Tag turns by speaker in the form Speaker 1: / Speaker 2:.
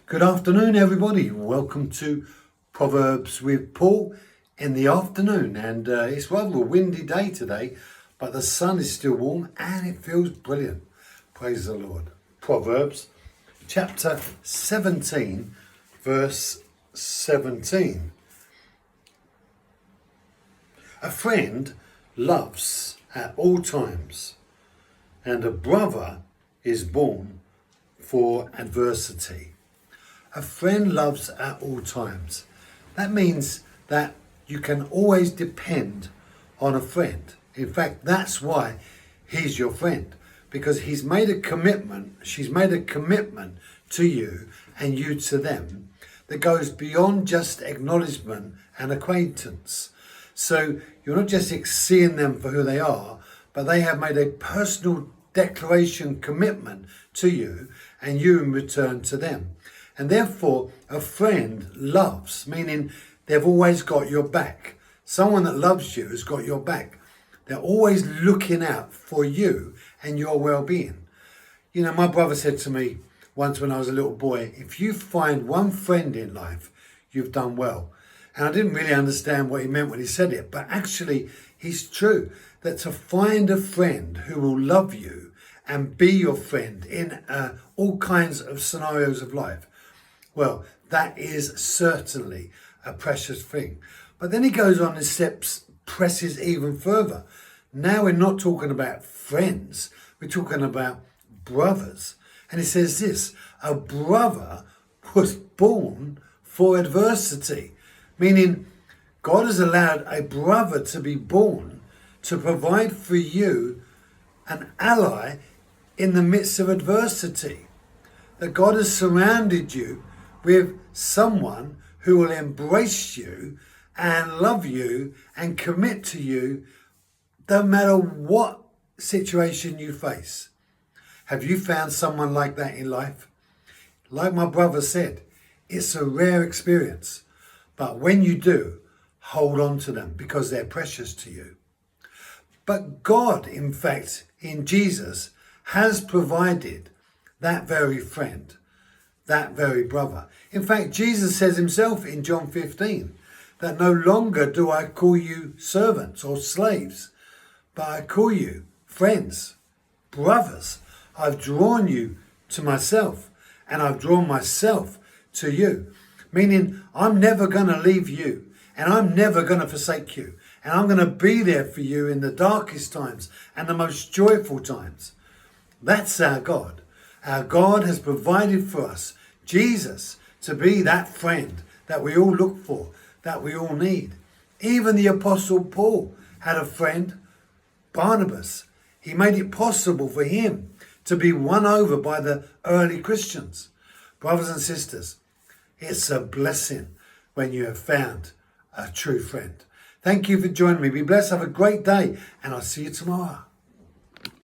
Speaker 1: Good afternoon, everybody. Welcome to Proverbs with Paul in the afternoon. And it's rather a windy day today, but the sun is still warm and it feels brilliant. Praise the Lord. Proverbs chapter 17, verse 17. A friend loves at all times, and a brother is born for adversity. A friend loves at all times. That means that you can always depend on a friend. In fact, that's why he's your friend, because he's made a commitment, she's made a commitment to you and you to them that goes beyond just acknowledgement and acquaintance. So you're not just seeing them for who they are, but they have made a personal declaration commitment to you and you in return to them. And therefore, a friend loves, meaning they've always got your back. Someone that loves you has got your back. They're always looking out for you and your well-being. You know, my brother said to me once when I was a little boy, if you find one friend in life, you've done well. And I didn't really understand what he meant when he said it, but actually, it's true that to find a friend who will love you and be your friend in all kinds of scenarios of life, well, that is certainly a precious thing. But then he goes on and presses even further. Now we're not talking about friends, we're talking about brothers. And he says this, a brother was born for adversity, meaning God has allowed a brother to be born to provide for you an ally in the midst of adversity. That God has surrounded you with someone who will embrace you and love you and commit to you no matter what situation you face. Have you found someone like that in life? Like my brother said, it's a rare experience. But when you do, hold on to them because they're precious to you. But God, in fact, in Jesus, has provided that very friend, that very brother. In fact, Jesus says himself in John 15 that no longer do I call you servants or slaves, but I call you friends, brothers. I've drawn you to myself and I've drawn myself to you. Meaning I'm never going to leave you and I'm never going to forsake you. And I'm going to be there for you in the darkest times and the most joyful times. That's our God. Our God has provided for us Jesus to be that friend that we all look for, that we all need. Even the Apostle Paul had a friend, Barnabas. He made it possible for him to be won over by the early Christians. Brothers and sisters, it's a blessing when you have found a true friend. Thank you for joining me. Be blessed. Have a great day. And I'll see you tomorrow.